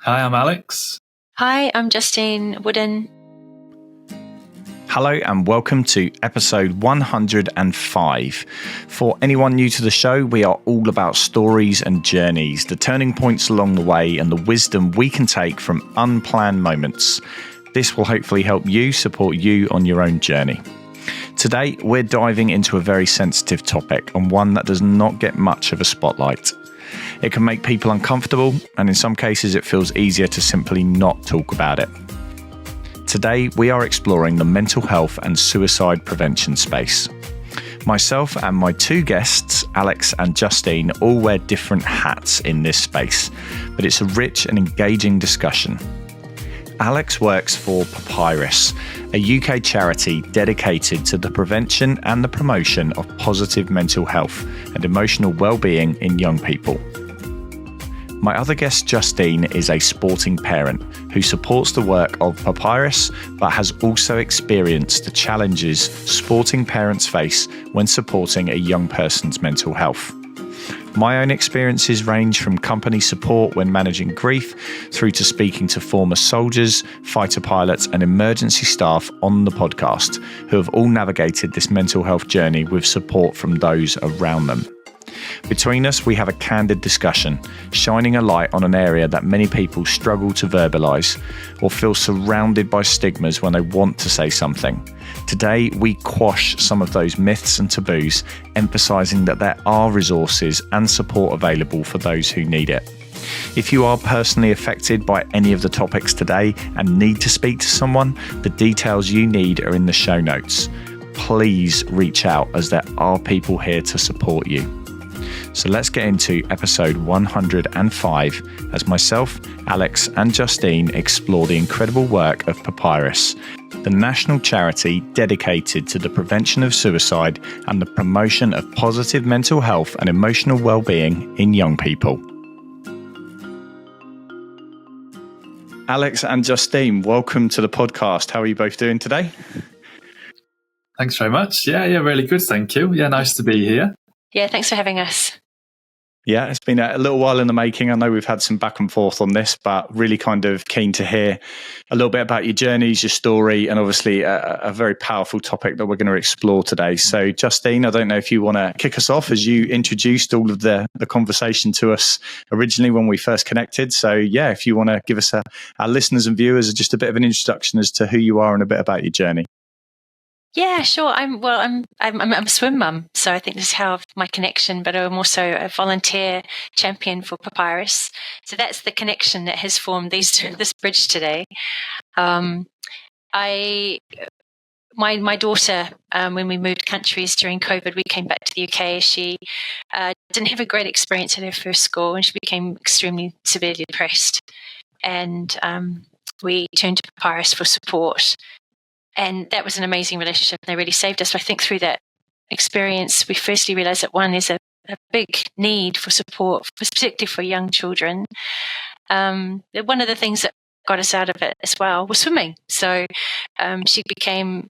Hi, I'm Alex. Hi, I'm Justine Wooden. Hello and welcome to episode 105. For anyone new to the show, we are all about stories and journeys, the turning points along the way and the wisdom we can take from unplanned moments. This will hopefully help you support you on your own journey. Today, we're diving into a very sensitive topic and one that does not get much of a spotlight. It can make people uncomfortable, and in some cases it feels easier to simply not talk about it. Today, we are exploring the mental health and suicide prevention space. Myself and my two guests, Alex and Justine, all wear different hats in this space, but it's a rich and engaging discussion. Alex works for Papyrus, a UK charity dedicated to the prevention and the promotion of positive mental health and emotional well-being in young people. My other guest, Justine, is a sporting parent who supports the work of Papyrus, but has also experienced the challenges sporting parents face when supporting a young person's mental health. My own experiences range from company support when managing grief through to speaking to former soldiers, fighter pilots, and emergency staff on the podcast who have all navigated this mental health journey with support from those around them. Between us, we have a candid discussion, shining a light on an area that many people struggle to verbalise or feel surrounded by stigmas when they want to say something. Today, we quash some of those myths and taboos, emphasising that there are resources and support available for those who need it. If you are personally affected by any of the topics today and need to speak to someone, the details you need are in the show notes. Please reach out, as there are people here to support you. So let's get into episode 105 as myself, Alex and Justine explore the incredible work of Papyrus, the national charity dedicated to the prevention of suicide and the promotion of positive mental health and emotional well-being in young people. Alex and Justine, welcome to the podcast. How are you both doing today? Thanks very much. Yeah, really good. Thank you. Yeah, nice to be here. Yeah, thanks for having us. Yeah, it's been a little while in the making. I know we've had some back and forth on this, but really kind of keen to hear a little bit about your journeys, your story, and obviously a very powerful topic that we're going to explore today. So, Justine, I don't know if you want to kick us off, as you introduced all of the conversation to us originally when we first connected. So, yeah, if you want to give us our listeners and viewers just a bit of an introduction as to who you are and a bit about your journey. Yeah, sure. I'm a swim mum, so I think this is how my connection. But I'm also a volunteer champion for Papyrus, so that's the connection that has formed this bridge today. My daughter, when we moved countries during COVID, we came back to the UK. She didn't have a great experience at her first school, and she became extremely severely depressed. And we turned to Papyrus for support. And that was an amazing relationship. They really saved us. So I think through that experience, we firstly realised that there's a big need for support, particularly for young children. One of the things that got us out of it as well was swimming. So she became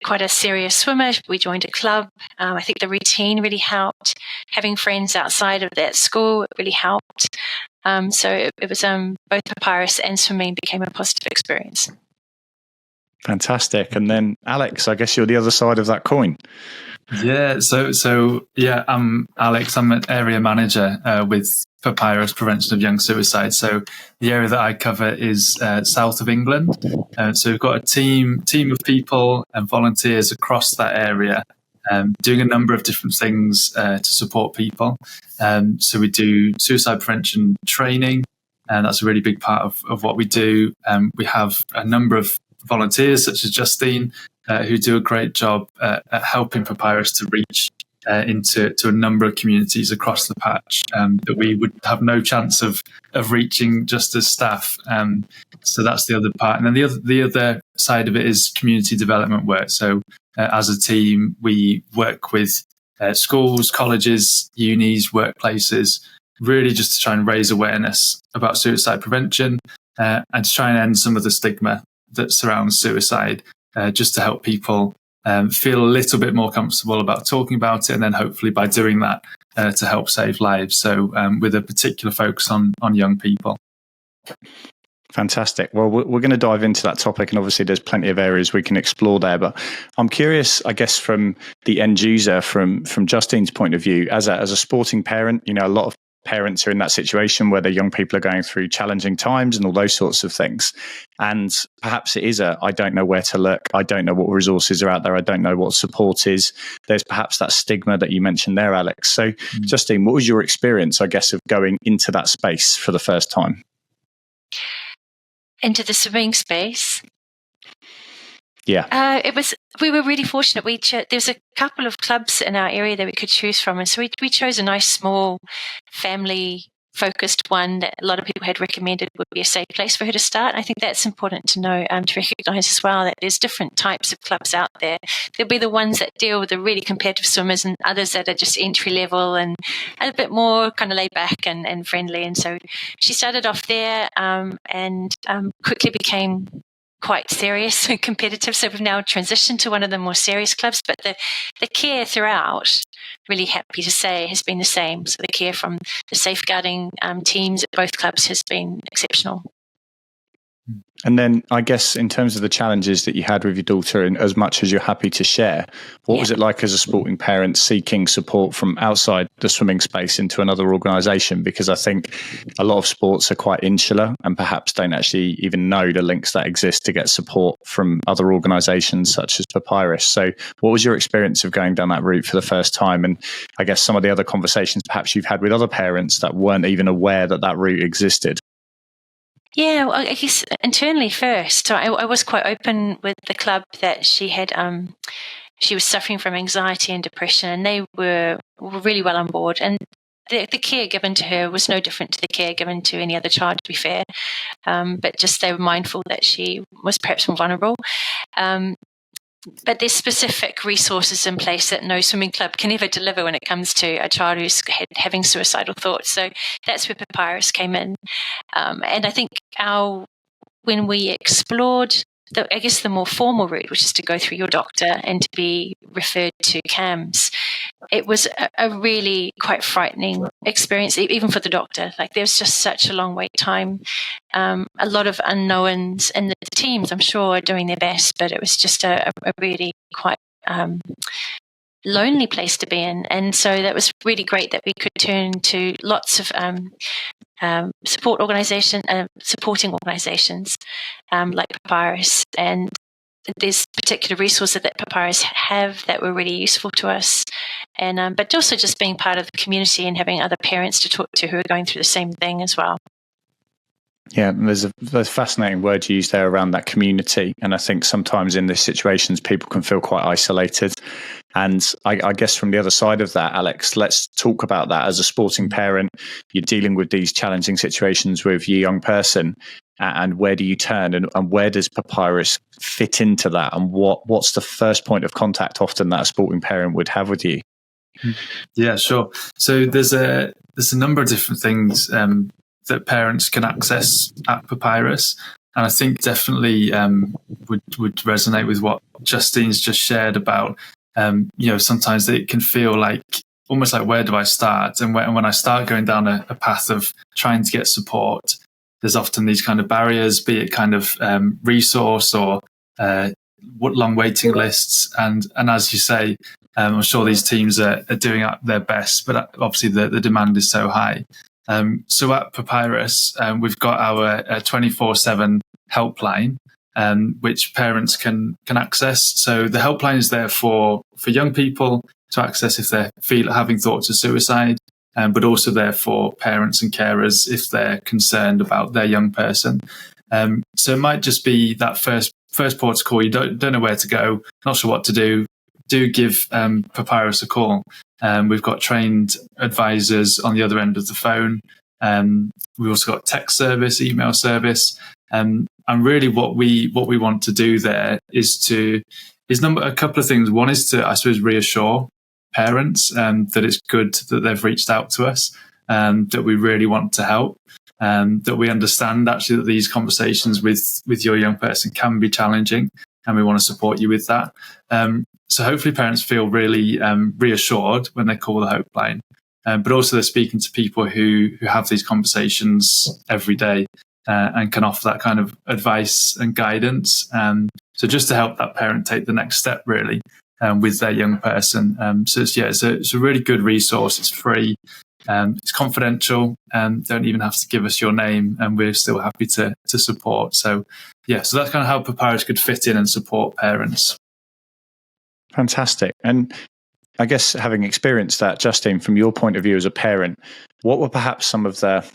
quite a serious swimmer. We joined a club. I think the routine really helped. Having friends outside of that school really helped. So it was both Papyrus and swimming became a positive experience. Fantastic. And then Alex, I guess you're the other side of that coin. Yeah, so I'm Alex. I'm an area manager with Papyrus Prevention of Young Suicide. So the area that I cover is south of England. So we've got a team of people and volunteers across that area doing a number of different things to support people. So we do suicide prevention training, and that's a really big part of what we do. We have a number of volunteers such as Justine who do a great job at helping Papyrus to reach into a number of communities across the patch that we would have no chance of reaching just as staff. So that's the other part. And then the other side of it is community development work. So as a team, we work with schools, colleges, unis, workplaces, really just to try and raise awareness about suicide prevention and to try and end some of the stigma that surrounds suicide, just to help people feel a little bit more comfortable about talking about it, and then hopefully by doing that to help save lives. So with a particular focus on young people. Fantastic. Well, we're going to dive into that topic, and obviously there's plenty of areas we can explore there. But I'm curious, I guess, from the end user, from Justine's point of view, as a sporting parent, a lot of parents are in that situation where their young people are going through challenging times and all those sorts of things. And perhaps it is I don't know where to look. I don't know what resources are out there. I don't know what support is. There's perhaps that stigma that you mentioned there, Alex. So, Justine, what was your experience, I guess, of going into that space for the first time? Into the swimming space. Yeah. We were really fortunate. There's a couple of clubs in our area that we could choose from. And so we chose a nice, small, family-focused one that a lot of people had recommended would be a safe place for her to start. I think that's important to know, to recognise as well, that there's different types of clubs out there. There'll be the ones that deal with the really competitive swimmers and others that are just entry-level and a bit more kind of laid-back and friendly. And so she started off there and quickly became quite serious and competitive. So we've now transitioned to one of the more serious clubs, but the care throughout, really happy to say, has been the same. So the care from the safeguarding teams at both clubs has been exceptional. And then I guess in terms of the challenges that you had with your daughter, and as much as you're happy to share, what was it like as a sporting parent seeking support from outside the swimming space into another organisation? Because I think a lot of sports are quite insular and perhaps don't actually even know the links that exist to get support from other organisations such as Papyrus. So what was your experience of going down that route for the first time? And I guess some of the other conversations perhaps you've had with other parents that weren't even aware that route existed. Yeah, well, I guess internally first. So I was quite open with the club that she had. She was suffering from anxiety and depression, and they were really well on board. And the care given to her was no different to the care given to any other child, to be fair. But just they were mindful that she was perhaps more vulnerable. But there's specific resources in place that no swimming club can ever deliver when it comes to a child who's having suicidal thoughts. So that's where Papyrus came in. And I think when we explored the more formal route, which is to go through your doctor and to be referred to CAMS, it was a really quite frightening experience, even for the doctor. Like, there's just such a long wait time, a lot of unknowns, and the teams, I'm sure, are doing their best, but it was just a really quite lonely place to be in. And so that was really great that we could turn to lots of supporting organisations like Papyrus, and there's particular resources that Papyrus have that were really useful to us, and but also just being part of the community and having other parents to talk to who are going through the same thing as well. Yeah, there's a fascinating word you use there around that community. And I think sometimes in these situations, people can feel quite isolated. And I guess from the other side of that, Alex, let's talk about that. As a sporting parent, you're dealing with these challenging situations with your young person. And where do you turn, and where does Papyrus fit into that? And what's the first point of contact often that a sporting parent would have with you? Yeah, sure. So there's a number of different things that parents can access at Papyrus, and I think definitely would resonate with what Justine's just shared about. Sometimes it can feel like almost like, where do I start? And when I start going down a path of trying to get support, there's often these kind of barriers, be it kind of resource or long waiting lists. And as you say, I'm sure these teams are doing their best, but obviously the demand is so high. So at Papyrus, we've got our 24/7 helpline, which parents can access. So the helpline is there for young people to access if they're having thoughts of suicide, but also there for parents and carers if they're concerned about their young person. So it might just be that first port of call. You don't know where to go, not sure what to do. Do give Papyrus a call. We've got trained advisors on the other end of the phone. We've also got text service, email service, and really what we want to do there is a couple of things. One is to, I suppose, reassure parents that it's good that they've reached out to us, that we really want to help, that we understand actually that these conversations with your young person can be challenging, and we want to support you with that. So hopefully parents feel really reassured when they call the helpline, but also they're speaking to people who have these conversations every day. and can offer that kind of advice and guidance. So just to help that parent take the next step, really, with their young person. So it's a really good resource. It's free. It's confidential. Don't even have to give us your name, and we're still happy to support. So that's kind of how Papyrus could fit in and support parents. Fantastic. And I guess having experienced that, Justine, from your point of view as a parent, what were perhaps some of the,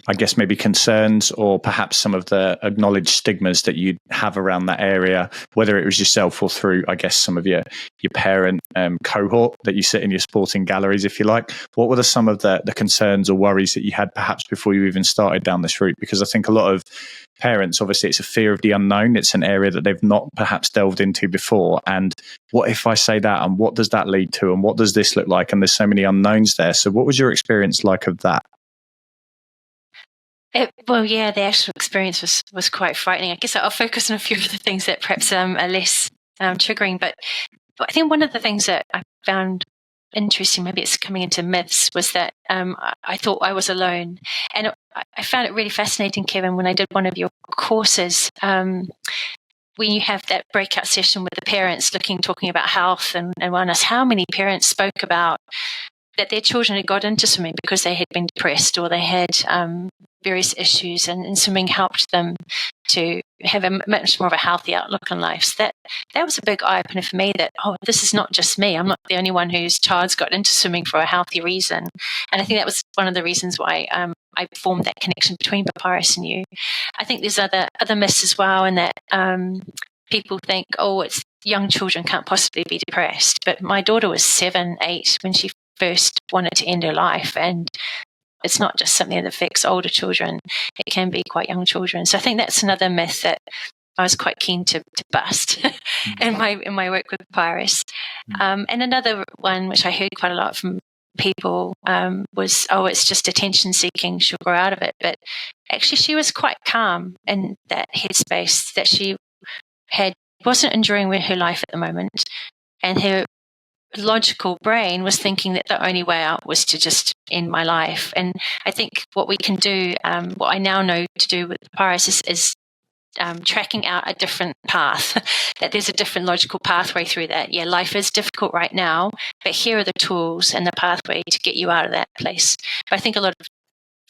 I guess, maybe concerns or perhaps some of the acknowledged stigmas that you'd have around that area, whether it was yourself or through, I guess, some of your parent cohort that you sit in your sporting galleries, if you like? What were some of the concerns or worries that you had perhaps before you even started down this route? Because I think a lot of parents, obviously, it's a fear of the unknown. It's an area that they've not perhaps delved into before. And what if I say that? And what does that lead to? And what does this look like? And there's so many unknowns there. So what was your experience like of that? The actual experience was quite frightening. I guess I'll focus on a few of the things that perhaps are less triggering. But I think one of the things that I found interesting, maybe it's coming into myths, was that I thought I was alone. And I found it really fascinating, Kevin, when I did one of your courses, when you have that breakout session with the parents talking about health, and one asked how many parents spoke about that their children had got into swimming because they had been depressed or they had various issues, and swimming helped them to have a much more of a healthy outlook on life. So that was a big eye-opener for me, that, this is not just me. I'm not the only one whose child's got into swimming for a healthy reason. And I think that was one of the reasons why I formed that connection between Papyrus and you. I think there's other myths as well, and that people think, it's young children can't possibly be depressed. But my daughter was 7, 8 when she first wanted to end her life, and it's not just something that affects older children. It can be quite young children. So I think that's another myth that I was quite keen to bust in my work with Papyrus. And another one which I heard quite a lot from people was, it's just attention seeking, she'll grow out of it. But actually she was quite calm in that headspace, that she wasn't enjoying her life at the moment, and her logical brain was thinking that the only way out was to just end my life. And I think what we can do, what I now know to do with Papyrus is tracking out a different path, that there's a different logical pathway through that. Yeah, life is difficult right now, but here are the tools and the pathway to get you out of that place. But I think a lot of,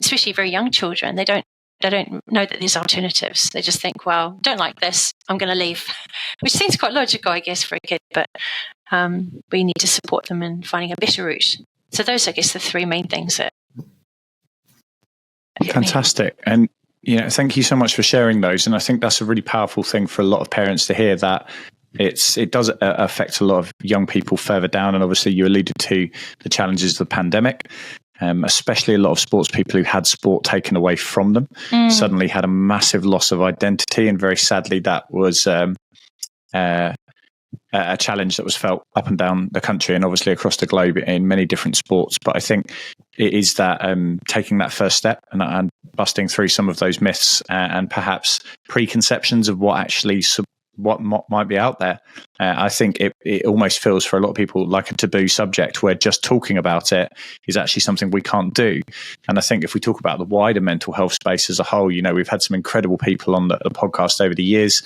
especially very young children, they don't know that there's alternatives. They just think, well, don't like this, I'm going to leave, which seems quite logical, I guess, for a kid, but we need to support them in finding a better route. So those, I guess, the three main things that. Fantastic. And, thank you so much for sharing those. And I think that's a really powerful thing for a lot of parents to hear, that it does affect a lot of young people further down. And obviously you alluded to the challenges of the pandemic. Especially a lot of sports people who had sport taken away from them suddenly had a massive loss of identity, and very sadly that was a challenge that was felt up and down the country and obviously across the globe in many different sports. But I think it is that taking that first step and busting through some of those myths and perhaps preconceptions of what might be out there. I think it almost feels for a lot of people like a taboo subject, where just talking about it is actually something we can't do. And I think if we talk about the wider mental health space as a whole, we've had some incredible people on the podcast over the years.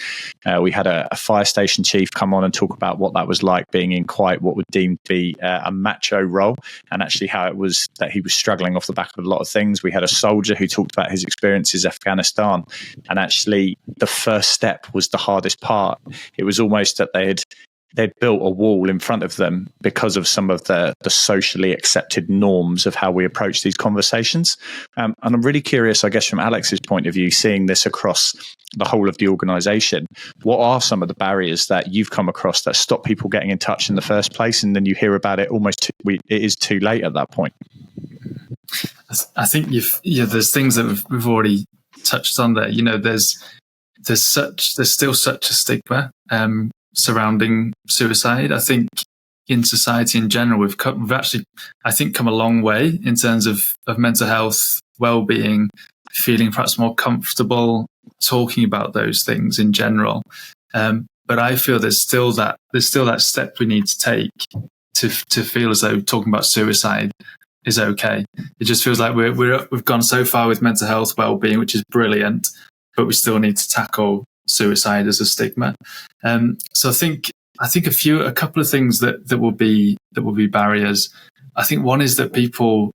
We had a fire station chief come on and talk about what that was like, being in quite what would deem to be a macho role, and actually how it was that he was struggling off the back of a lot of things. We had a soldier who talked about his experiences in Afghanistan, and actually the first step was the hardest part. It was almost that they'd built a wall in front of them because of some of the socially accepted norms of how we approach these conversations. And I'm really curious, I guess, from Alex's point of view, seeing this across the whole of the organisation, what are some of the barriers that you've come across that stop people getting in touch in the first place, and then you hear about it almost it is too late at that point? I think there's things that we've already touched on there. There's still such a stigma surrounding suicide. I think in society in general, we've actually, I think, come a long way in terms of mental health, well-being, feeling perhaps more comfortable talking about those things in general. But I feel there's still that step we need to take to feel as though talking about suicide is okay. It just feels like we've gone so far with mental health well-being, which is brilliant, but we still need to tackle suicide as a stigma. So I think a couple of things that will be barriers. I think one is that people,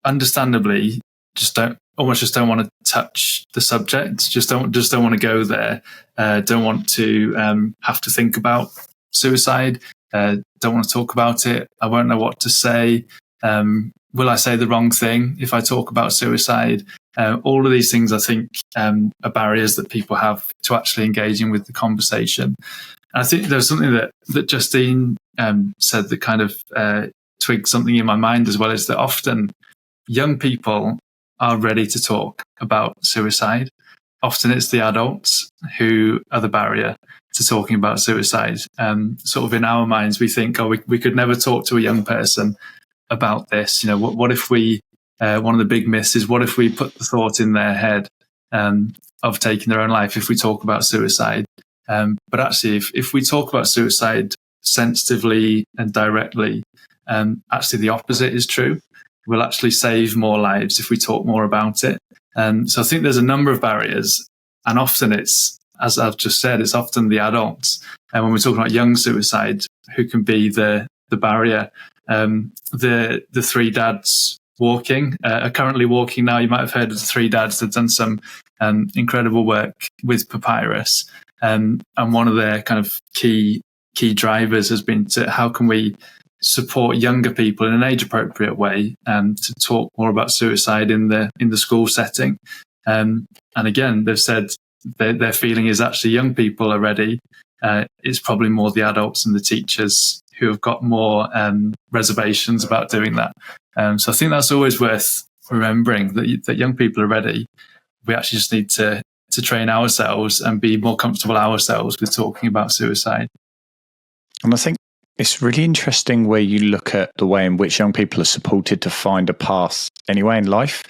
understandably, just don't want to touch the subject, just don't want to go there, don't want to have to think about suicide, don't want to talk about it. I won't know what to say. Will I say the wrong thing if I talk about suicide? All of these things, I think, are barriers that people have to actually engaging with the conversation. And I think there's something that Justine said that kind of twigged something in my mind as well, is that often young people are ready to talk about suicide. Often it's the adults who are the barrier to talking about suicide. Sort of in our minds, we think, we could never talk to a young person about this. What if we, one of the big myths is, what if we put the thought in their head of taking their own life if we talk about suicide? But actually, if we talk about suicide sensitively and directly, actually the opposite is true. We'll actually save more lives if we talk more about it. So I think there's a number of barriers, and often it's, as I've just said, it's often the adults. And when we're talking about young suicide, who can be the barrier? The three dads walking are currently walking now. You might have heard of the three dads. They've done some incredible work with Papyrus, and one of their kind of key drivers has been to how can we support younger people in an age appropriate way to talk more about suicide in the school setting. And again, they've said their feeling is actually young people are ready. It's probably more the adults and the teachers who have got more reservations about doing that. So I think that's always worth remembering, that young people are ready. We actually just need to train ourselves and be more comfortable ourselves with talking about suicide. And I think it's really interesting where you look at the way in which young people are supported to find a path anyway in life.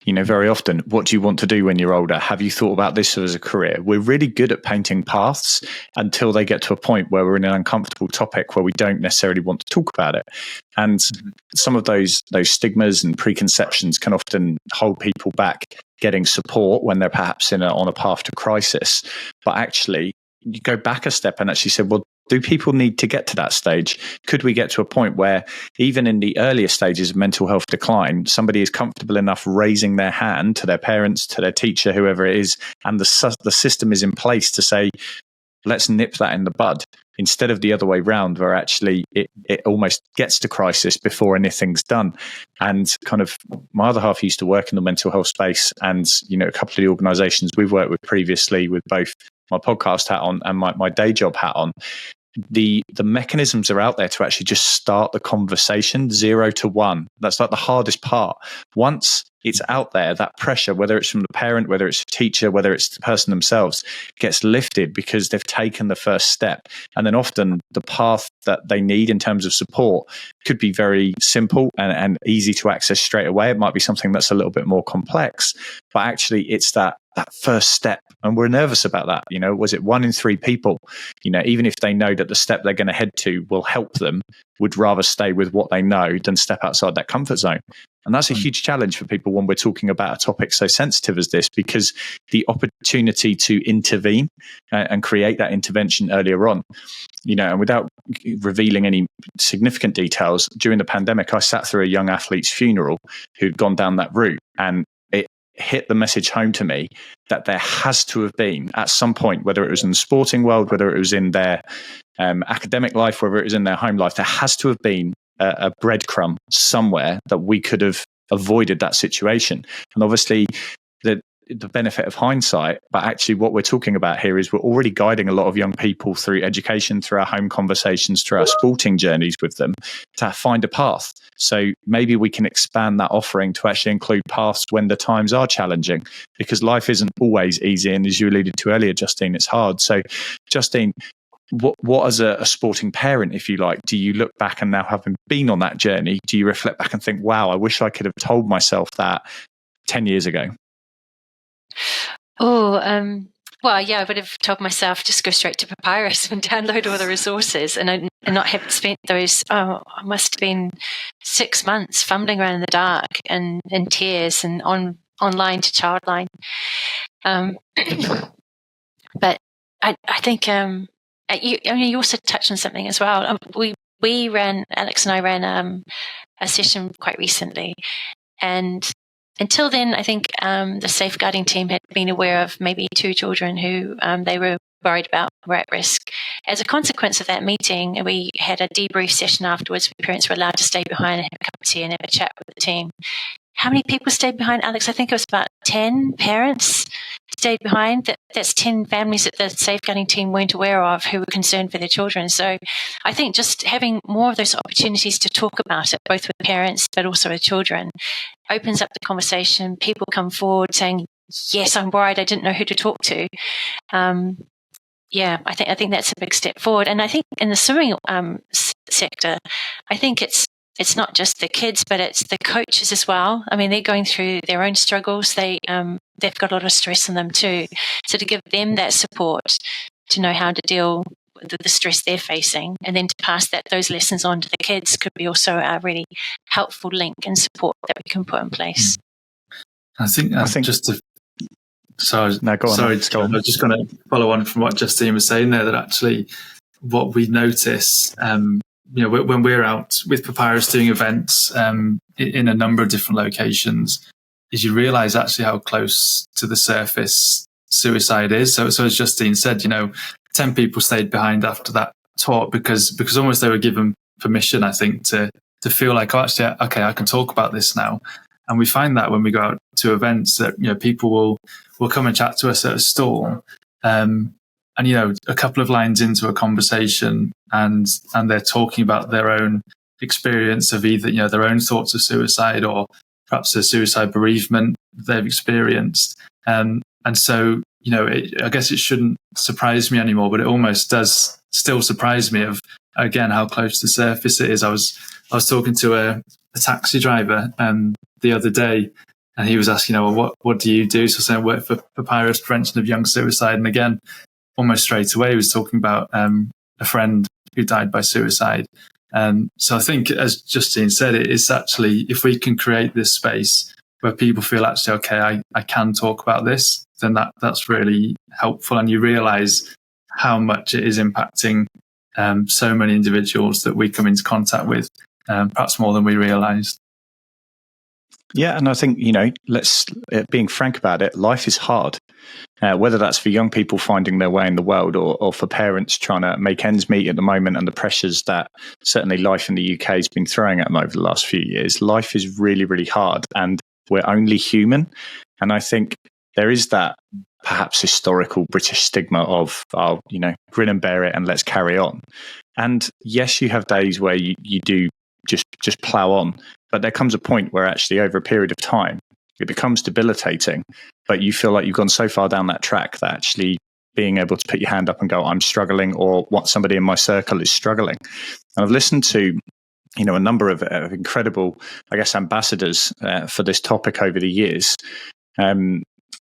Very often, what do you want to do when you're older? Have you thought about this as a career? We're really good at painting paths until they get to a point where we're in an uncomfortable topic where we don't necessarily want to talk about it. And some of those stigmas and preconceptions can often hold people back getting support when they're perhaps on a path to crisis. But actually, you go back a step and actually say, well, do people need to get to that stage? Could we get to a point where even in the earlier stages of mental health decline, somebody is comfortable enough raising their hand to their parents, to their teacher, whoever it is, and the system is in place to say, let's nip that in the bud, instead of the other way round, where actually it almost gets to crisis before anything's done. And kind of my other half used to work in the mental health space, and a couple of the organizations we've worked with previously, with both my podcast hat on and my day job hat on, the mechanisms are out there to actually just start the conversation 0 to 1. That's like the hardest part. Once it's out there, that pressure, whether it's from the parent, whether it's the teacher, whether it's the person themselves, gets lifted because they've taken the first step. And then often the path that they need in terms of support could be very simple and easy to access straight away. It might be something that's a little bit more complex, but actually it's that first step. And we're nervous about that. Was it 1 in 3 people, even if they know that the step they're going to head to will help them, would rather stay with what they know than step outside that comfort zone. And that's a huge challenge for people when we're talking about a topic so sensitive as this, because the opportunity to intervene and create that intervention earlier on, and without revealing any significant details, during the pandemic, I sat through a young athlete's funeral who'd gone down that route, and it hit the message home to me that there has to have been, at some point, whether it was in the sporting world, whether it was in their academic life, whether it was in their home life, there has to have been a breadcrumb somewhere that we could have avoided that situation. And obviously, the benefit of hindsight, but actually what we're talking about here is we're already guiding a lot of young people through education, through our home conversations, through our sporting journeys with them, to find a path. So maybe we can expand that offering to actually include paths when the times are challenging, because life isn't always easy. And as you alluded to earlier, Justine, it's hard. So Justine, what as a sporting parent, if you like, do you look back, and now having been on that journey, do you reflect back and think, wow, I wish I could have told myself that 10 years ago? Well, yeah, I would have told myself just go straight to Papyrus and download all the resources. And not have spent those, I must have been 6 months fumbling around in the dark and in tears and online to Childline. But I think you also touched on something as well. Alex and I ran a session quite recently, and until then, I think the safeguarding team had been aware of maybe 2 children who they were worried about were at risk. As a consequence of that meeting, we had a debrief session afterwards where parents were allowed to stay behind and have a cup of tea and have a chat with the team. How many people stayed behind, Alex? I think it was about 10 parents stayed behind. That's 10 families that the safeguarding team weren't aware of who were concerned for their children. So I think just having more of those opportunities to talk about it, both with parents but also with children, opens up the conversation. People come forward saying, yes, I'm worried, I didn't know who to talk to. I think that's a big step forward. And I think in the swimming sector, I think it's not just the kids, but it's the coaches as well. I mean, they're going through their own struggles. They've got a lot of stress on them too. So to give them that support to know how to deal with the stress they're facing, and then to pass those lessons on to the kids could be also a really helpful link and support that we can put in place. I think just to... Sorry, no, go on. Sorry, go on. I was just going to follow on from what Justine was saying there, that actually what we notice, when we're out with Papyrus doing events in a number of different locations, is you realise actually how close to the surface suicide is. So as Justine said, 10 people stayed behind after that talk because almost they were given permission, I think, to feel like, oh, actually, okay, I can talk about this now. And we find that when we go out to events that, people will come and chat to us at a stall. And, a couple of lines into a conversation and they're talking about their own experience of either, their own thoughts of suicide or perhaps a suicide bereavement they've experienced. And so, I guess it shouldn't surprise me anymore, but it almost does still surprise me of, again, how close to the surface it is. I was talking to a taxi driver the other day, and he was asking, what do you do? So I said, I work for Papyrus Prevention of Young Suicide. And again, almost straight away, he was talking about a friend who died by suicide. So I think, as Justine said, it's actually, if we can create this space where people feel actually, okay, I can talk about this, then that's really helpful. And you realise how much it is impacting so many individuals that we come into contact with, perhaps more than we realised. Yeah, and I think, being frank about it, life is hard. Whether that's for young people finding their way in the world or for parents trying to make ends meet at the moment and the pressures that certainly life in the UK has been throwing at them over the last few years, life is really, really hard and we're only human. And I think there is that perhaps historical British stigma of, grin and bear it and let's carry on. And yes, you have days where you do just plow on. But there comes a point where actually over a period of time, it becomes debilitating, but you feel like you've gone so far down that track that actually being able to put your hand up and go, I'm struggling, or what somebody in my circle is struggling. And I've listened to, a number of incredible, I guess, ambassadors for this topic over the years. And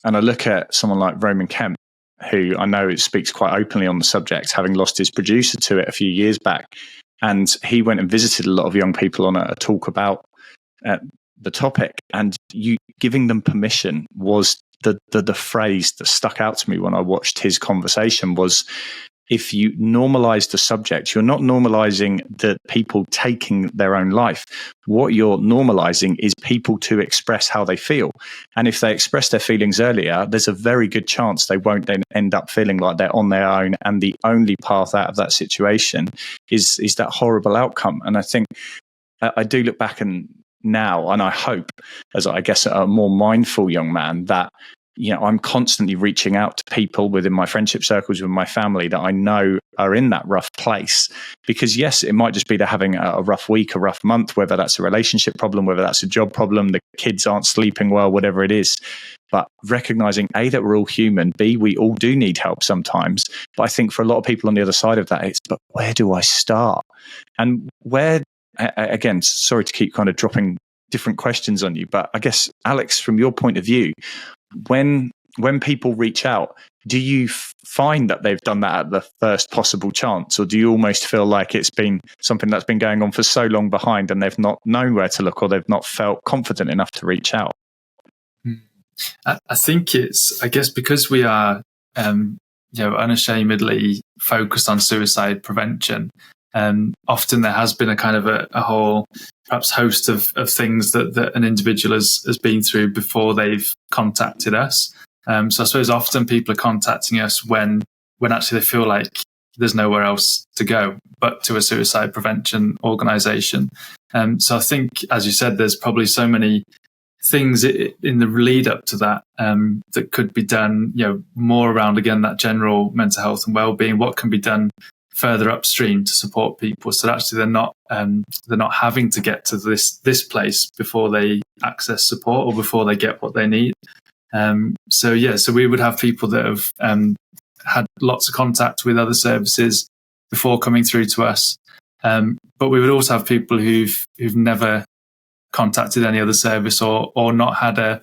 I look at someone like Roman Kemp, who I know speaks quite openly on the subject, having lost his producer to it a few years back. And he went and visited a lot of young people on a talk about the topic. And you giving them permission was the phrase that stuck out to me when I watched his conversation was, if you normalize the subject, you're not normalizing the people taking their own life. What you're normalizing is people to express how they feel. And if they express their feelings earlier, there's a very good chance they won't then end up feeling like they're on their own. And the only path out of that situation is that horrible outcome. And I think I do look back now, and I hope, as I guess a more mindful young man, that I'm constantly reaching out to people within my friendship circles, with my family that I know are in that rough place. Because yes, it might just be they're having a rough week, a rough month, whether that's a relationship problem, whether that's a job problem, the kids aren't sleeping well, whatever it is. But recognizing A, that we're all human, B, we all do need help sometimes. But I think for a lot of people on the other side of that, but where do I start? And where, again, sorry to keep kind of dropping different questions on you, but I guess, Alex, from your point of view, when when people reach out, do you find that they've done that at the first possible chance, or do you almost feel like it's been something that's been going on for so long behind and they've not known where to look, or they've not felt confident enough to reach out? I think I guess because we are, unashamedly focused on suicide prevention, often there has been a kind of a whole perhaps host of things that an individual has been through before they've contacted us. So I suppose often people are contacting us when actually they feel like there's nowhere else to go but to a suicide prevention organisation. So I think, as you said, there's probably so many things in the lead up to that that could be done, more around, again, that general mental health and wellbeing. What can be done further upstream to support people so that actually they're not having to get to this place before they access support or before they get what they need. So we would have people that have had lots of contact with other services before coming through to us, but we would also have people who've never contacted any other service or not had a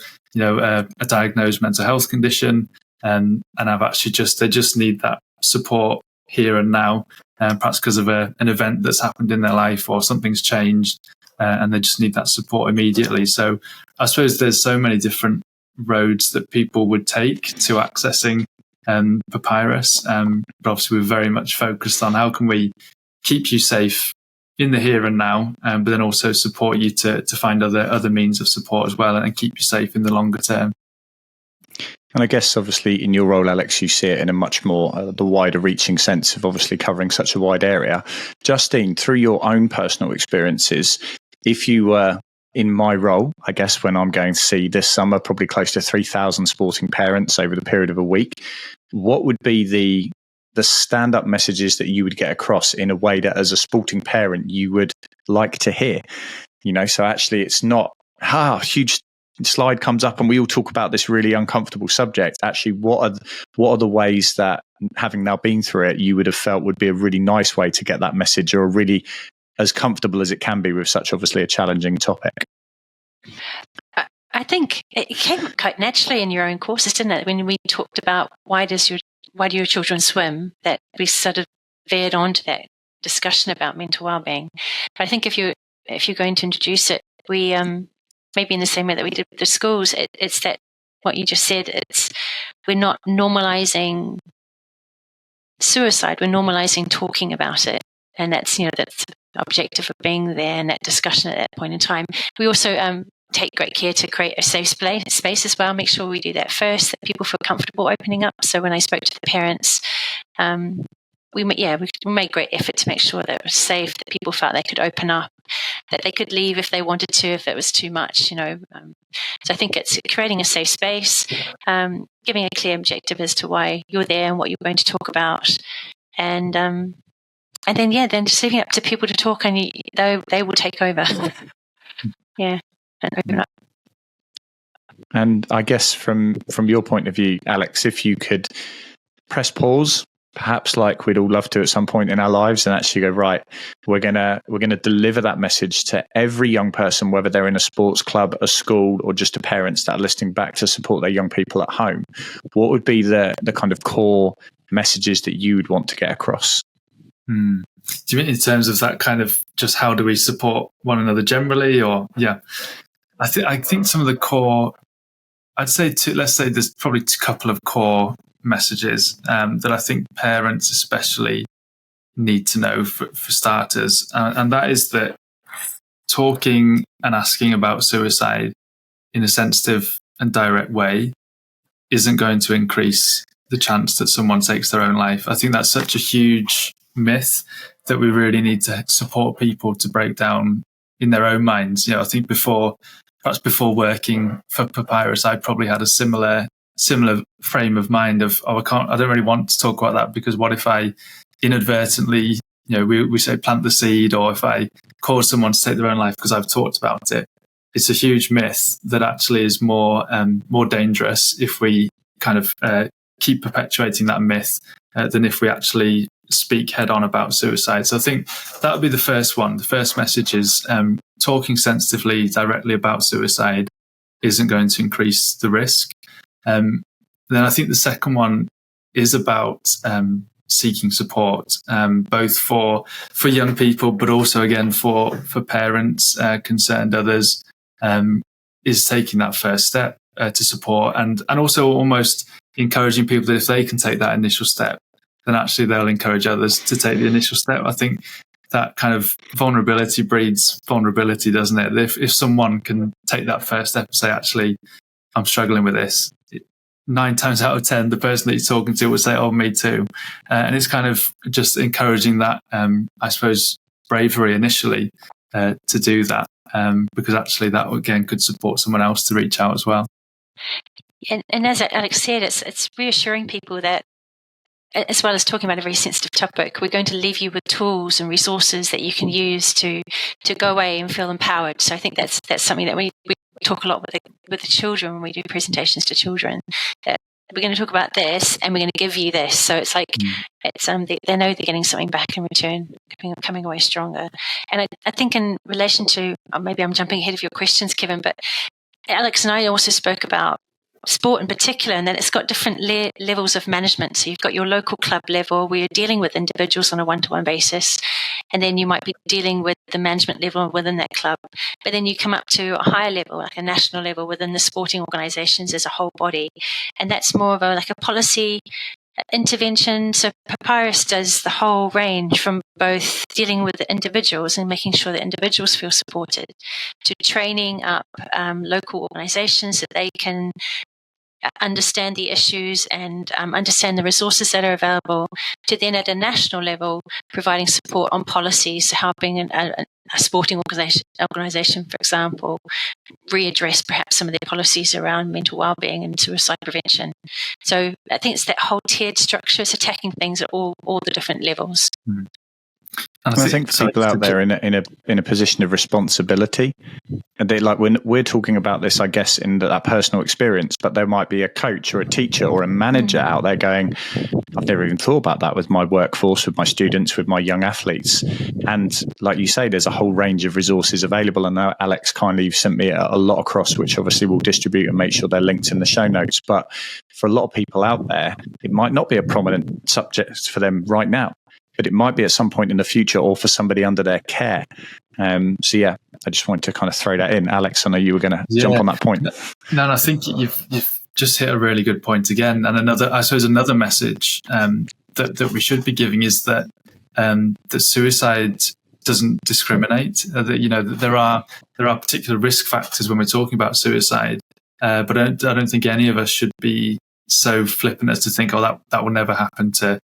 diagnosed mental health condition, and have actually they just need that support here and now, perhaps because of an event that's happened in their life or something's changed, and they just need that support immediately. So I suppose there's so many different roads that people would take to accessing Papyrus, but obviously we're very much focused on how can we keep you safe in the here and now, but then also support you to find other means of support as well, and keep you safe in the longer term. And I guess, obviously, in your role, Alex, you see it in a much more the wider reaching sense of obviously covering such a wide area. Justine, through your own personal experiences, if you were in my role, I guess when I'm going to see this summer probably close to 3,000 sporting parents over the period of a week, what would be the stand-up messages that you would get across in a way that as a sporting parent you would like to hear? So actually it's not huge slide comes up and we all talk about this really uncomfortable subject. Actually, what are the ways that, having now been through it, you would have felt would be a really nice way to get that message, or really as comfortable as it can be with such obviously a challenging topic? I think it came quite naturally in your own courses, didn't it? When we talked about why do your children swim, that we sort of veered onto that discussion about mental well-being. But I think if you're going to introduce it, we maybe in the same way that we did with the schools, it's that what you just said. We're not normalizing suicide. We're normalizing talking about it, and that's the objective of being there and that discussion at that point in time. We also take great care to create a safe space as well. Make sure we do that first, that people feel comfortable opening up. So when I spoke to the parents, we made great effort to make sure that it was safe, that people felt they could open up, that they could leave if they wanted to, if it was too much, So I think it's creating a safe space, giving a clear objective as to why you're there and what you're going to talk about, and then just leaving it up to people to talk, and they will take over. Yeah. And open up. And I guess from your point of view, Alex, if you could press pause, perhaps like we'd all love to at some point in our lives, and actually go, right, we're gonna deliver that message to every young person, whether they're in a sports club, a school, or just to parents that are listening back to support their young people at home. What would be the kind of core messages that you would want to get across? Do you mean in terms of that kind of just how do we support one another generally, or I think some of the core, let's say there's probably a couple of core messages that I think parents especially need to know for starters, and that is that talking and asking about suicide in a sensitive and direct way isn't going to increase the chance that someone takes their own life. I think that's such a huge myth that we really need to support people to break down in their own minds. I think perhaps before working for Papyrus, I probably had a similar frame of mind of, I don't really want to talk about that, because what if I inadvertently, we say plant the seed, or if I cause someone to take their own life because I've talked about it. It's a huge myth that actually is more dangerous if we kind of keep perpetuating that myth than if we actually speak head on about suicide. So I think that would be the first one. The first message is talking sensitively, directly about suicide isn't going to increase the risk. then I think the second one is about seeking support, both for young people, but also again for parents, concerned others, is taking that first step to support, and also almost encouraging people that if they can take that initial step, then actually they'll encourage others to take the initial step. I think that kind of vulnerability breeds vulnerability, doesn't it? If someone can take that first step and say, actually, I'm struggling with this, 9 times out of 10, the person that you're talking to will say, oh, me too. And it's kind of just encouraging that, I suppose, bravery initially to do that, because actually that, again, could support someone else to reach out as well. And as Alex said, it's reassuring people that, as well as talking about a very sensitive topic, we're going to leave you with tools and resources that you can use to go away and feel empowered. So I think that's something that we talk a lot with the children when we do presentations to children. That we're going to talk about this, and we're going to give you this. So it's like they know they're getting something back in return, coming away stronger. And I think in relation to, maybe I'm jumping ahead of your questions, Kevin, but Alex and I also spoke about sport in particular, and that it's got different levels of management. So you've got your local club level where you're dealing with individuals on a one-to-one basis, and then you might be dealing with the management level within that club. But then you come up to a higher level, like a national level within the sporting organisations as a whole body, and that's more of a policy intervention. So Papyrus does the whole range, from both dealing with the individuals and making sure that individuals feel supported, to training up local organisations that they can understand the issues and understand the resources that are available, to then at a national level providing support on policies, helping a sporting organisation, for example, readdress perhaps some of their policies around mental wellbeing and suicide prevention. So I think it's that whole tiered structure. It's attacking things at all the different levels. Mm. And I think for people out there in a position of responsibility, and they, like, when we're talking about this, I guess, in that personal experience, but there might be a coach or a teacher or a manager out there going, I've never even thought about that with my workforce, with my students, with my young athletes. And like you say, there's a whole range of resources available. And now Alex kindly sent me a lot across, which obviously we'll distribute and make sure they're linked in the show notes. But for a lot of people out there, it might not be a prominent subject for them right now, but it might be at some point in the future, or for somebody under their care. So yeah, I just wanted to kind of throw that in. Alex, I know you were going to jump on that point. No, I think you've just hit a really good point again. And another message that we should be giving is that suicide doesn't discriminate. That there are particular risk factors when we're talking about suicide, but I don't think any of us should be so flippant as to think, oh, that will never happen to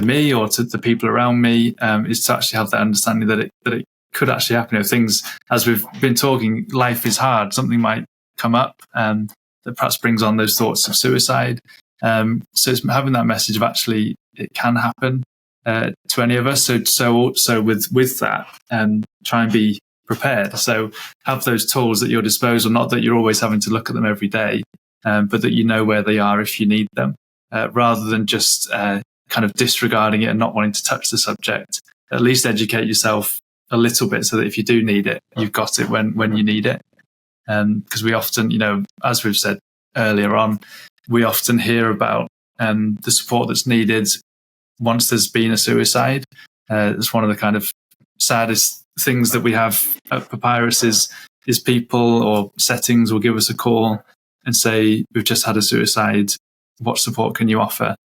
me or to the people around me. Is to actually have that understanding that it could actually happen. Things, as we've been talking, life is hard. Something might come up that perhaps brings on those thoughts of suicide. So it's having that message of actually it can happen to any of us. So also with that, try and be prepared. So have those tools at your disposal. Not that you're always having to look at them every day, but that you know where they are if you need them, rather than just kind of disregarding it and not wanting to touch the subject. At least educate yourself a little bit so that if you do need it, you've got it when you need it. Because we often, as we've said earlier on, we often hear about the support that's needed once there's been a suicide. It's one of the kind of saddest things that we have at Papyrus is people or settings will give us a call and say, we've just had a suicide. What support can you offer?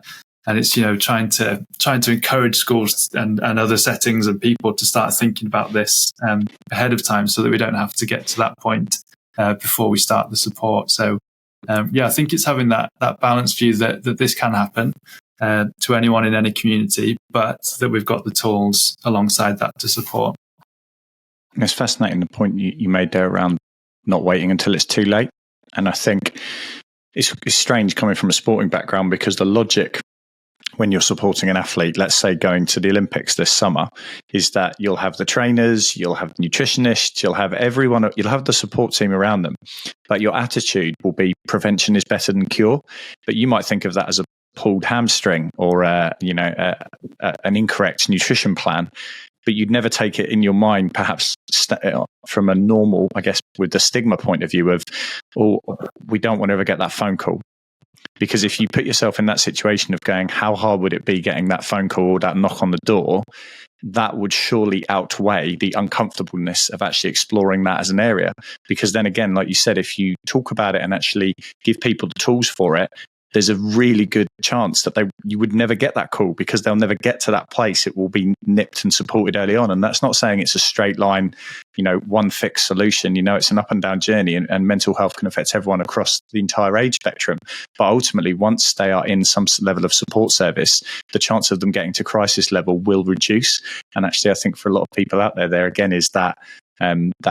And it's, trying to encourage schools and other settings and people to start thinking about this ahead of time, so that we don't have to get to that point before we start the support. So, I think it's having that balanced view that this can happen to anyone in any community, but that we've got the tools alongside that to support. It's fascinating, the point you made there around not waiting until it's too late. And I think it's strange coming from a sporting background, because the logic when you're supporting an athlete, let's say going to the Olympics this summer, is that you'll have the trainers, you'll have nutritionists, you'll have everyone, you'll have the support team around them. But your attitude will be prevention is better than cure. But you might think of that as a pulled hamstring or an incorrect nutrition plan. But you'd never take it in your mind, perhaps from a normal, I guess, with the stigma point of view of, we don't want to ever get that phone call. Because if you put yourself in that situation of going, how hard would it be getting that phone call or that knock on the door, that would surely outweigh the uncomfortableness of actually exploring that as an area. Because then again, like you said, if you talk about it and actually give people the tools for it, there's a really good chance that you would never get that call, because they'll never get to that place. It will be nipped and supported early on. And that's not saying it's a straight line, one fixed solution. It's an up and down journey, and mental health can affect everyone across the entire age spectrum. But ultimately, once they are in some level of support service, the chance of them getting to crisis level will reduce. And actually, I think for a lot of people out there again is that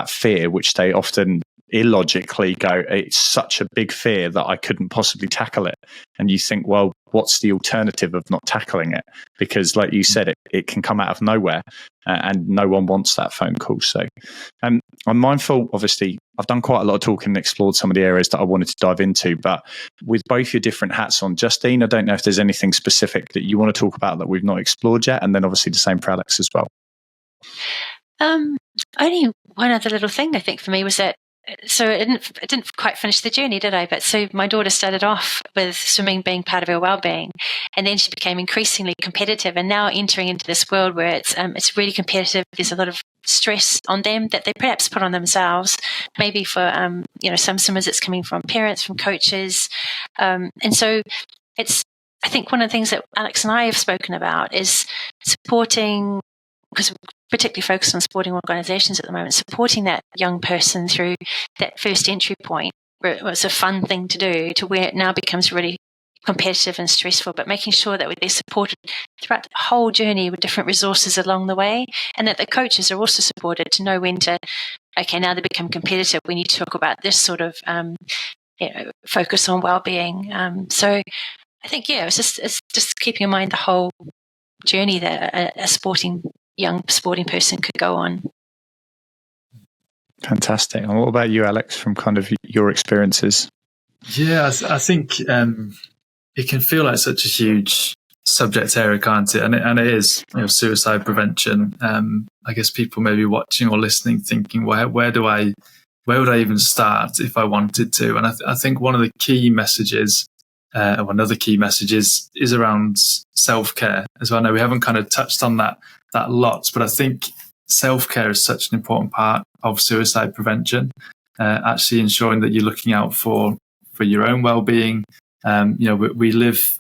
fear, which they often illogically go, it's such a big fear that I couldn't possibly tackle it. And you think, well, what's the alternative of not tackling it? Because like you said, it can come out of nowhere, and no one wants that phone call. So I'm mindful, obviously, I've done quite a lot of talking and explored some of the areas that I wanted to dive into, but with both your different hats on, Justine, I don't know if there's anything specific that you want to talk about that we've not explored yet, and then obviously the same for Alex as well. Only one other little thing I think for me was that, so I didn't quite finish the journey, did I? But so my daughter started off with swimming being part of her wellbeing, and then she became increasingly competitive, and now entering into this world where it's really competitive. There's a lot of stress on them that they perhaps put on themselves. Maybe for some swimmers it's coming from parents, from coaches, and so it's. I think one of the things that Alex and I have spoken about is supporting, because we're particularly focused on sporting organisations at the moment, supporting that young person through that first entry point where it was a fun thing to do to where it now becomes really competitive and stressful, but making sure that they're supported throughout the whole journey with different resources along the way, and that the coaches are also supported to know when to, okay, now they become competitive, we need to talk about this sort of focus on well-being. So I think, it's just keeping in mind the whole journey that a young sporting person could go on. Fantastic. And what about you, Alex, from kind of your experiences? Yeah, I think it can feel like such a huge subject area, can't it? And it is, suicide prevention. I guess people may be watching or listening thinking, where would I even start if I wanted to? And I think one of the key messages, another key message is around self-care as well. Now, we haven't kind of touched on that lot, but I think self-care is such an important part of suicide prevention, actually ensuring that you're looking out for your own well-being. We live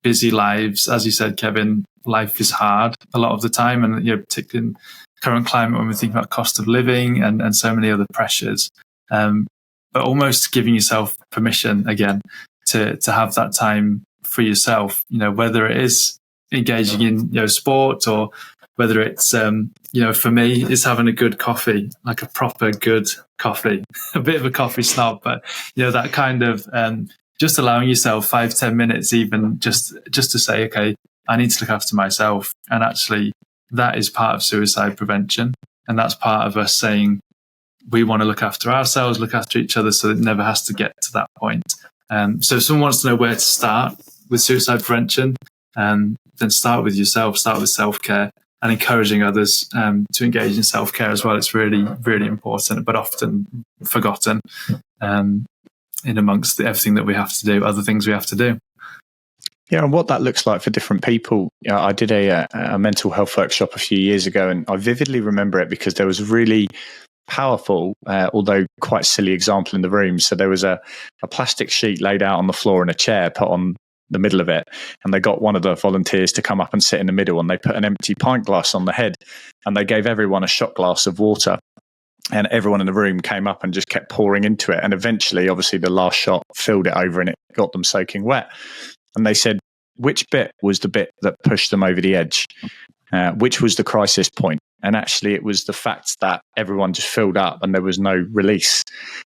busy lives. As you said, Kevin, life is hard a lot of the time, and particularly in current climate when we think about cost of living and so many other pressures. But almost giving yourself permission again to have that time for yourself, whether it is engaging in sport, or whether it's for me it's having a good coffee, like a proper good coffee. A bit of a coffee snob, but that kind of just allowing yourself 5-10 minutes even just to say, okay, I need to look after myself. And actually that is part of suicide prevention, and that's part of us saying we want to look after ourselves, look after each other, so it never has to get to that point. So if someone wants to know where to start with suicide prevention, then start with yourself, start with self-care, and encouraging others to engage in self-care as well. It's really, really important, but often forgotten in amongst everything that we have to do, other things we have to do. Yeah, and what that looks like for different people. I did a mental health workshop a few years ago, and I vividly remember it because there was a really powerful, although quite silly example in the room. So there was a plastic sheet laid out on the floor and a chair put on the middle of it, and they got one of the volunteers to come up and sit in the middle, and they put an empty pint glass on the head, and they gave everyone a shot glass of water, and everyone in the room came up and just kept pouring into it, and eventually obviously the last shot filled it over and it got them soaking wet. And they said, which bit was the bit that pushed them over the edge? Which was the crisis point? And actually it was the fact that everyone just filled up and there was no release.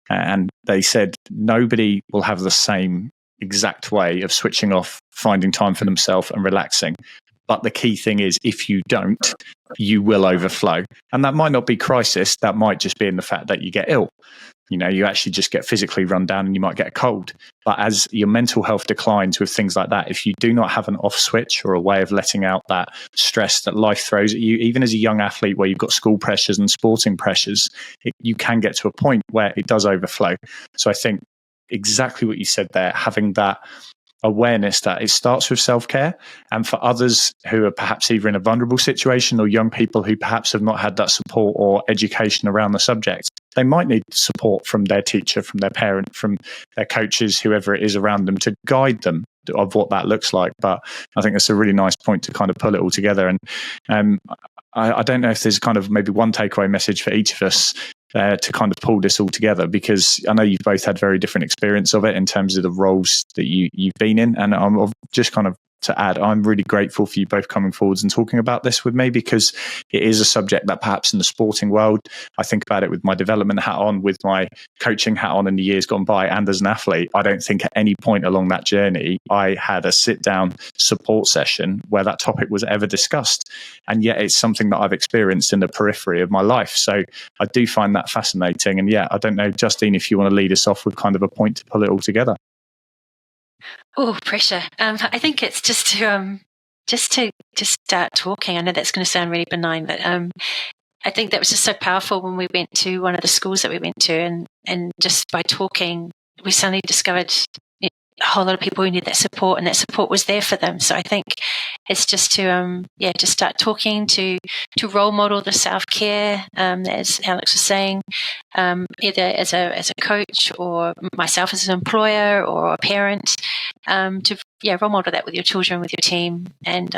And they said nobody will have the same exact way of switching off, finding time for themselves and relaxing. But the key thing is, if you don't, you will overflow. And that might not be crisis. That might just be in the fact that you get ill. You actually just get physically run down and you might get a cold. But as your mental health declines with things like that, if you do not have an off switch or a way of letting out that stress that life throws at you, even as a young athlete where you've got school pressures and sporting pressures, you can get to a point where it does overflow. So I think exactly what you said there, having that awareness that it starts with self-care. And for others who are perhaps either in a vulnerable situation or young people who perhaps have not had that support or education around the subject, they might need support from their teacher, from their parent, from their coaches, whoever it is around them, to guide them of what that looks like. But I think that's a really nice point to kind of pull it all together. And I don't know if there's kind of maybe one takeaway message for each of us to kind of pull this all together, because I know you've both had very different experience of it in terms of the roles that you've been in. And I'm just kind of to add, I'm really grateful for you both coming forwards and talking about this with me, because it is a subject that perhaps in the sporting world, I think about it with my development hat on, with my coaching hat on in the years gone by, and as an athlete, I don't think at any point along that journey I had a sit down support session where that topic was ever discussed. And yet it's something that I've experienced in the periphery of my life. So I do find that fascinating. And yeah, I don't know, Justine, if you want to lead us off with kind of a point to pull it all together. Oh, pressure. I think it's just to start talking. I know that's going to sound really benign, but I think that was just so powerful when we went to one of the schools that we went to, and just by talking, we suddenly discovered a whole lot of people who need that support, and that support was there for them. So I think it's just to just start talking, to role model the self-care, as Alex was saying, either as a coach or myself as an employer or a parent, to role model that with your children, with your team, and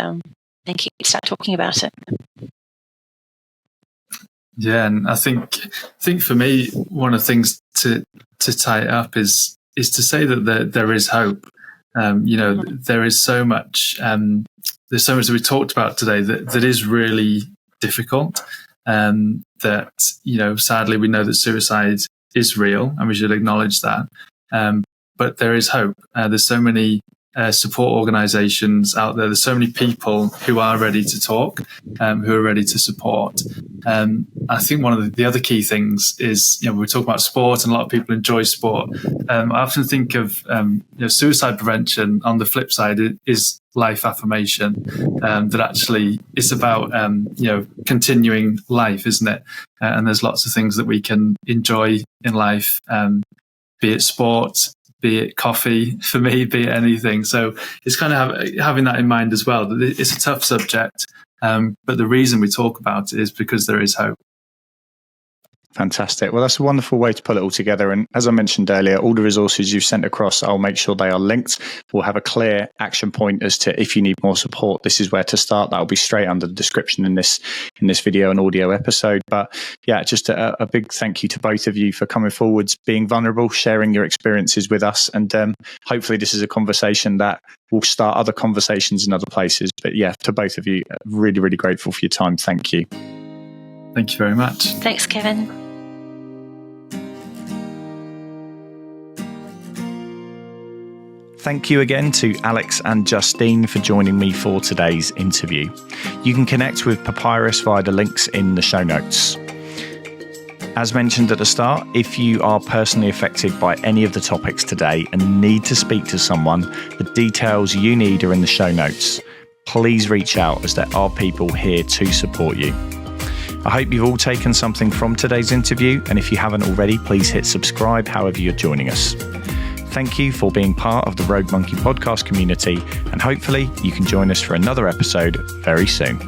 start talking about it. Yeah, and I think for me, one of the things to tie it up is to say that there is hope. There is so much. There's so much that we talked about today that is really difficult. That sadly, we know that suicide is real, and we should acknowledge that. But there is hope. There's so many support organizations out there. There's so many people who are ready to talk, who are ready to support. I think one of the other key things is, we're talking about sport, and a lot of people enjoy sport. I often think of suicide prevention on the flip side is life affirmation. That actually it's about continuing life, isn't it? And there's lots of things that we can enjoy in life, be it sport, be it coffee, for me, be it anything. So it's kind of having that in mind as well, that it's a tough subject, but the reason we talk about it is because there is hope. Fantastic. Well, that's a wonderful way to put it all together. And as I mentioned earlier, all the resources you've sent across, I'll make sure they are linked. We'll have a clear action point as to if you need more support, this is where to start. That'll be straight under the description in this video and audio episode. But yeah, just a big thank you to both of you for coming forwards, being vulnerable, sharing your experiences with us. And hopefully this is a conversation that will start other conversations in other places. But yeah, to both of you, really, really grateful for your time. Thank you. Thank you very much. Thanks, Kevin. Thank you again to Alex and Justine for joining me for today's interview. You can connect with Papyrus via the links in the show notes. As mentioned at the start, if you are personally affected by any of the topics today and need to speak to someone, the details you need are in the show notes. Please reach out, as there are people here to support you. I hope you've all taken something from today's interview, and if you haven't already, please hit subscribe however you're joining us. Thank you for being part of the Rogue Monkey podcast community, and hopefully you can join us for another episode very soon.